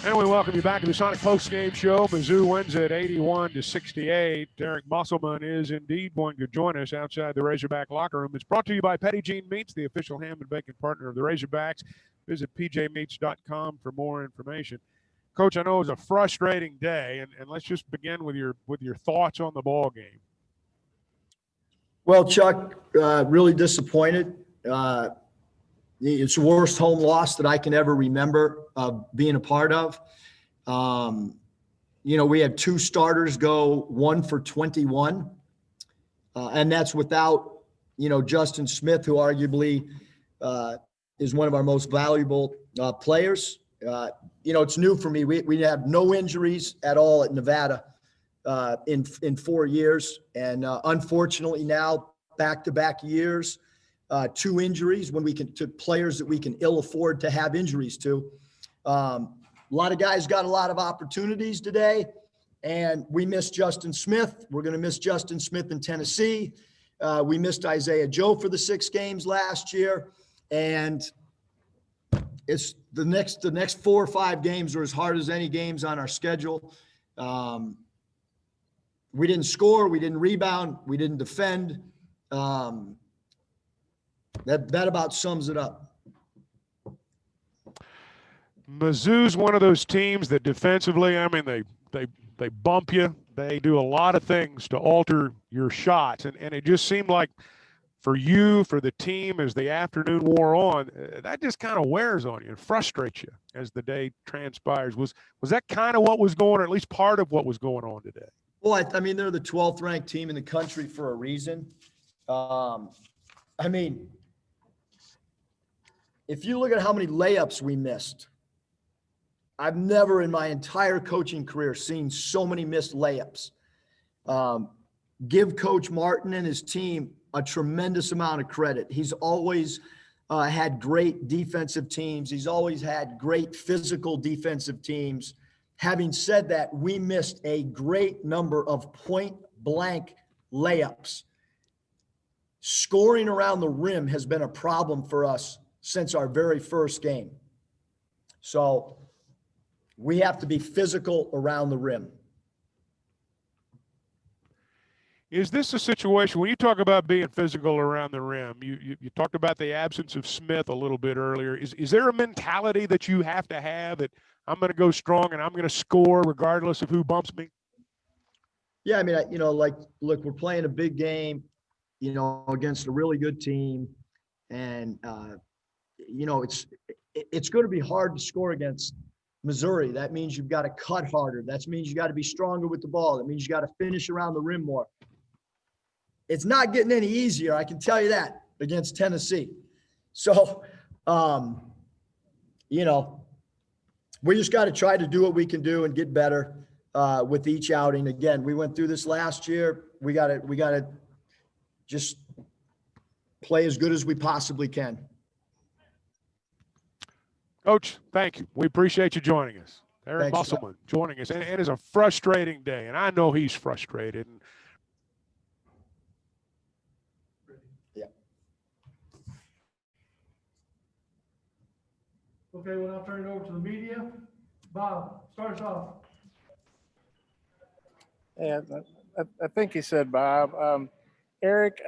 And we welcome you back to the Sonic Postgame Show. Mizzou wins at 81-68. Derek Musselman is indeed going to join us outside the Razorback locker room. It's brought to you by Petit Jean Meats, the official ham and bacon partner of the Razorbacks. Visit pjmeats.com for more information. Coach, I know it was a frustrating day, and let's just begin with your thoughts on the ball game. Well, Chuck, really disappointed. It's the worst home loss that I can ever remember being a part of. We had two starters go 1 for 21, and that's without, Justin Smith, who arguably is one of our most valuable players. It's new for me. We have no injuries at all at Nevada in 4 years, and unfortunately now back-to-back years. 2 injuries to players that we can ill afford to have injuries to. A lot of guys got a lot of opportunities today, and we missed Justin Smith. We're going to miss Justin Smith in Tennessee. We missed Isaiah Joe for the 6 games last year, and it's the next 4 or 5 games are as hard as any games on our schedule. We didn't score, we didn't rebound, we didn't defend. That about sums it up. Mizzou's one of those teams that defensively, they bump you. They do a lot of things to alter your shots. And it just seemed like for you, for the team, as the afternoon wore on, that just kind of wears on you and frustrates you as the day transpires. Was that kind of what was going on, or at least part of what was going on today? Well, they're the 12th ranked team in the country for a reason. If you look at how many layups we missed, I've never in my entire coaching career seen so many missed layups. Give Coach Martin and his team a tremendous amount of credit. He's always had great defensive teams. He's always had great physical defensive teams. Having said that, we missed a great number of point-blank layups. Scoring around the rim has been a problem for us since our very first game. So we have to be physical around the rim. Is this a situation, when you talk about being physical around the rim, you talked about the absence of Smith a little bit earlier. Is there a mentality that you have to have that I'm going to go strong and I'm going to score regardless of who bumps me? Yeah, look, we're playing a big game, against a really good team. And, it's going to be hard to score against Missouri. That means you've got to cut harder. That means you got to be stronger with the ball. That means you got to finish around the rim more. It's not getting any easier, I can tell you that, against Tennessee. So, we just got to try to do what we can do and get better with each outing. Again, we went through this last year. We got to just play as good as we possibly can. Coach, thank you. We appreciate you joining us. Eric Thanks, Musselman joining us. And it is a frustrating day, and I know he's frustrated. Yeah. Okay, we'll now turn it over to the media. Bob, start us off. Yeah, I think you said Bob. Eric,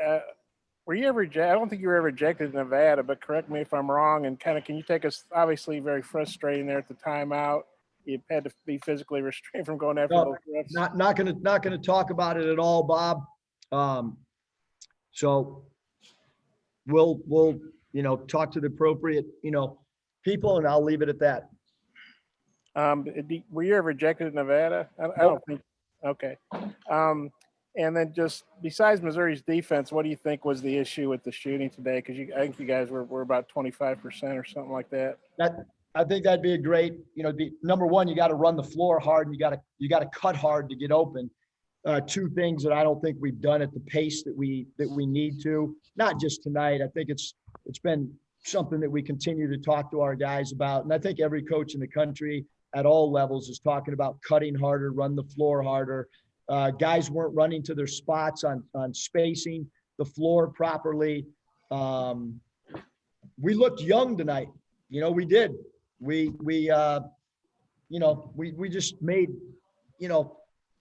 were you ever? I don't think you were ever ejected in Nevada, but correct me if I'm wrong. And can you take us? Obviously, very frustrating there at the timeout. You had to be physically restrained from going after those refs. Not gonna talk about it at all, Bob. So we'll talk to the appropriate people, and I'll leave it at that. Were you ever ejected in Nevada? I don't think. Okay. And then just besides Missouri's defense, what do you think was the issue with the shooting today? Because I think you guys were about 25% or something like that. I think that'd be a great, number one, you got to run the floor hard, and you got to cut hard to get open. 2 things that I don't think we've done at the pace that we need to. Not just tonight. I think it's been something that we continue to talk to our guys about, and I think every coach in the country at all levels is talking about cutting harder, run the floor harder. Guys weren't running to their spots on spacing the floor properly. We looked young tonight. We did. We we just made,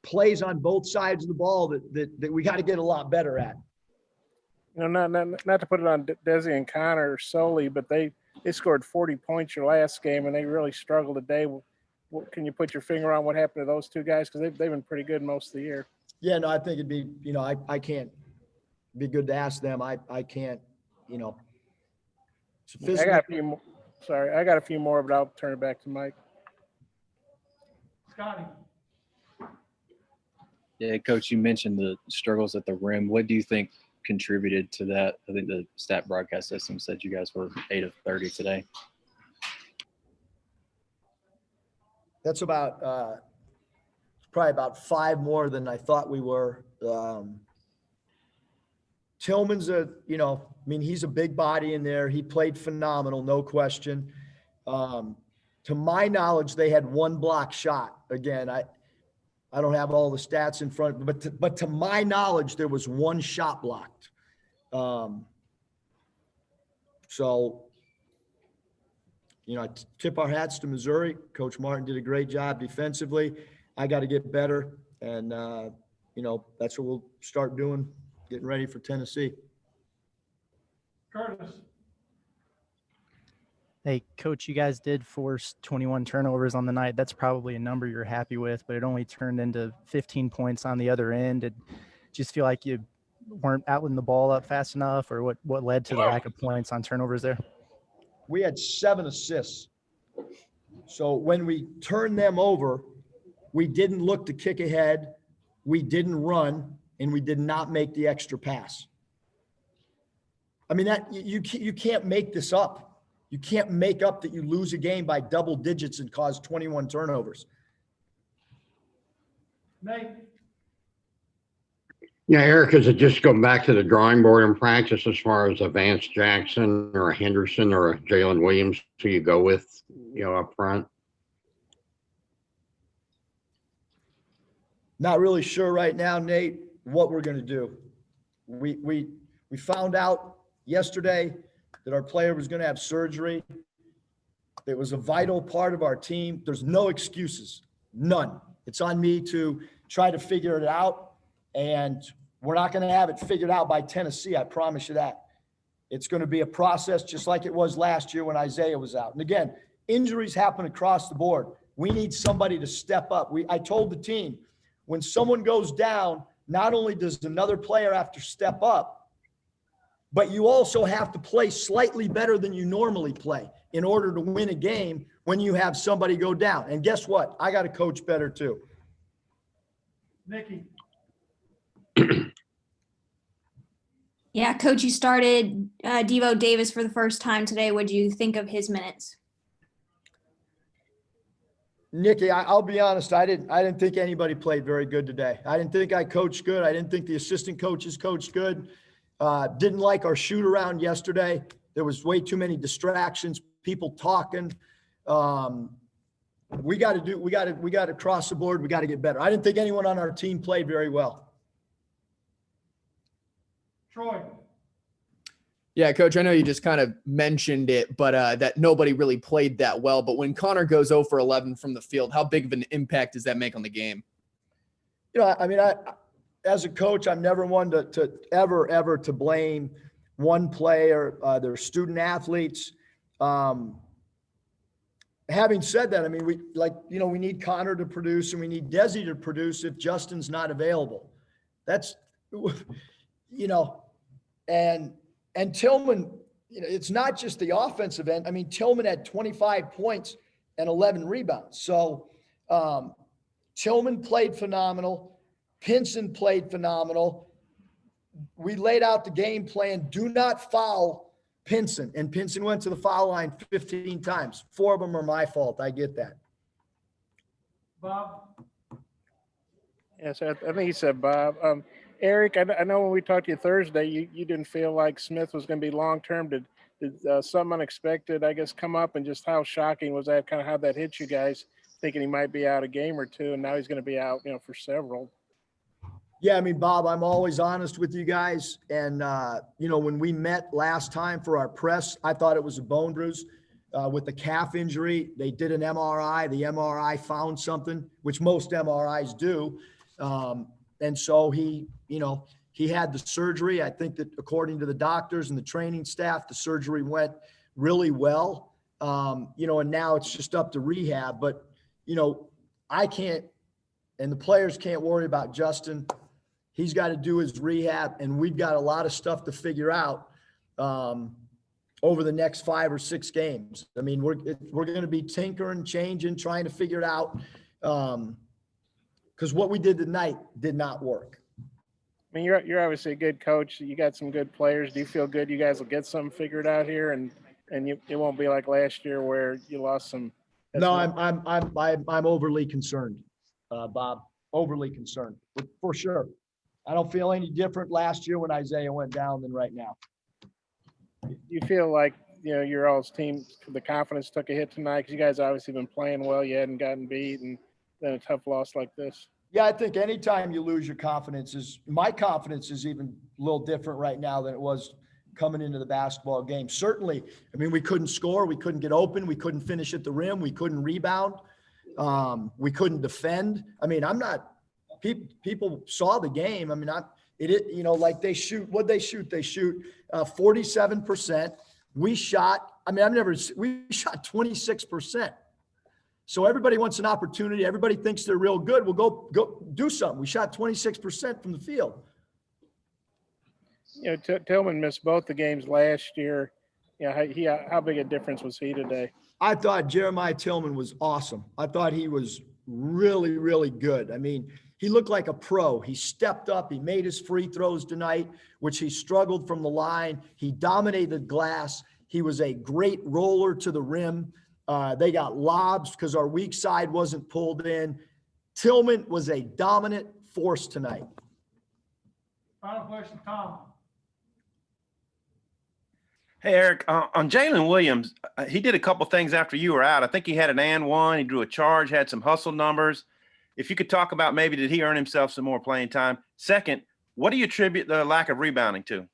plays on both sides of the ball that we got to get a lot better at. Not to put it on Desi and Connor solely, but they scored 40 points your last game, and they really struggled today. Can you put your finger on what happened to those two guys? Because they've been pretty good most of the year. Yeah, no, I think it'd be, I can't be good to ask them. I can't, I got a few more. Sorry, I got a few more, but I'll turn it back to Mike. Scotty. Yeah, Coach, you mentioned the struggles at the rim. What do you think contributed to that? I think the stat broadcast system said you guys were 8 of 30 today. That's about probably about 5 more than I thought we were. Tillman's he's a big body in there. He played phenomenal, no question. To my knowledge, they had 1 block shot. Again, I don't have all the stats in front, but to my knowledge, there was 1 shot blocked. So, I tip our hats to Missouri. Coach Martin did a great job defensively. I got to get better. And, that's what we'll start doing, getting ready for Tennessee. Curtis. Hey, Coach, you guys did force 21 turnovers on the night. That's probably a number you're happy with, but it only turned into 15 points on the other end. It just feel like you weren't outletting the ball up fast enough, or what led to the lack of points on turnovers there? We had 7 assists. So when we turned them over, we didn't look to kick ahead, we didn't run, and we did not make the extra pass. I mean, that you can't make this up. You can't make up that you lose a game by double digits and cause 21 turnovers. Nate. Yeah, Eric, is it just going back to the drawing board in practice as far as a Vance Jackson or a Henderson or a Jalen Williams who you go with, up front? Not really sure right now, Nate, what we're going to do. We found out yesterday that our player was going to have surgery. It was a vital part of our team. There's no excuses, none. It's on me to try to figure it out, and we're not going to have it figured out by Tennessee. I promise you that. It's going to be a process just like it was last year when Isaiah was out. And again, injuries happen across the board. We need somebody to step up. I told the team, when someone goes down, not only does another player have to step up, but you also have to play slightly better than you normally play in order to win a game when you have somebody go down. And guess what? I got to coach better too. Nikki. Yeah, Coach, you started Devo Davis for the first time today. What do you think of his minutes? Nikki, I'll be honest. I didn't think anybody played very good today. I didn't think I coached good. I didn't think the assistant coaches coached good. Didn't like our shoot around yesterday. There was way too many distractions, people talking. We got to cross the board. We got to get better. I didn't think anyone on our team played very well. Troy. Yeah, Coach, I know you just kind of mentioned it, but that nobody really played that well. But when Connor goes 0 for 11 from the field, how big of an impact does that make on the game? As a coach, I'm never one to ever to blame one player. They're student athletes. Having said that, we need Connor to produce and we need Desi to produce if Justin's not available. That's, and Tillman, it's not just the offensive end. Tillman had 25 points and 11 rebounds. So Tillman played phenomenal. Pinson played phenomenal. We laid out the game plan. Do not foul Pinson. And Pinson went to the foul line 15 times. 4 of them are my fault. I get that. Bob. Yes, I think he said Bob. Eric, I know when we talked to you Thursday, you didn't feel like Smith was going to be long-term. Did something unexpected, I guess, come up, and just how shocking was that, kind of how that hit you guys, thinking he might be out a game or two, and now he's going to be out, for several? Yeah, Bob, I'm always honest with you guys. And, when we met last time for our press, I thought it was a bone bruise. with the calf injury. They did an MRI. The MRI found something, which most MRIs do. And so he had the surgery. I think that according to the doctors and the training staff, the surgery went really well. And now it's just up to rehab. But, I can't, and the players can't worry about Justin. He's got to do his rehab, and we've got a lot of stuff to figure out over the next 5 or 6 games. I mean, we're going to be tinkering, changing, trying to figure it out because what we did tonight did not work. I mean, you're obviously a good coach. You got some good players. Do you feel good you guys will get something figured out here, and it won't be like last year where you lost some? No, I'm overly concerned, Bob. Overly concerned for sure. I don't feel any different last year when Isaiah went down than right now. You feel like your all's team, the confidence took a hit tonight because you guys obviously been playing well. You hadn't gotten beat, and then a tough loss like this. Yeah, I think anytime you lose your confidence my confidence is even a little different right now than it was coming into the basketball game. Certainly, I mean, we couldn't score, we couldn't get open, we couldn't finish at the rim, we couldn't rebound, we couldn't defend. I mean, people saw the game. I mean, like they shoot, They shoot 47%. We shot 26%. So everybody wants an opportunity. Everybody thinks they're real good. We'll go do something. We shot 26% from the field. Tillman missed both the games last year. How big a difference was he today? I thought Jeremiah Tillman was awesome. I thought he was really, really good. I mean, he looked like a pro. He stepped up. He made his free throws tonight, which he struggled from the line. He dominated glass. He was a great roller to the rim. They got lobs because our weak side wasn't pulled in. Tillman was a dominant force tonight. Final question, Tom. Hey, Eric, on Jalen Williams, he did a couple things after you were out. I think he had an and one. He drew a charge, had some hustle numbers. If you could talk about maybe did he earn himself some more playing time? Second, what do you attribute the lack of rebounding to?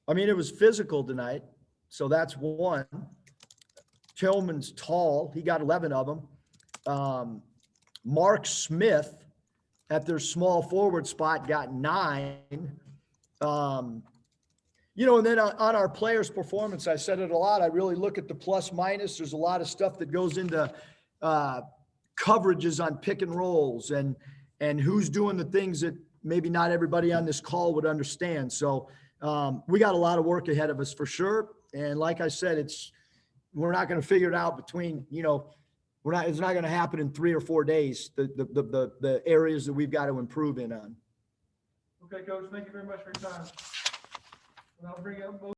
I mean, it was physical tonight, so that's one. Tillman's tall. He got 11 of them. Mark Smith at their small forward spot got 9. And then on our players' performance, I said it a lot. I really look at the plus minus. There's a lot of stuff that goes into coverages on pick and rolls and who's doing the things that maybe not everybody on this call would understand. So we got a lot of work ahead of us for sure. And like I said, we're not going to figure it out between, it's not going to happen in 3 or 4 days, the areas that we've got to improve on. Okay, Coach, thank you very much for your time. And I'll bring up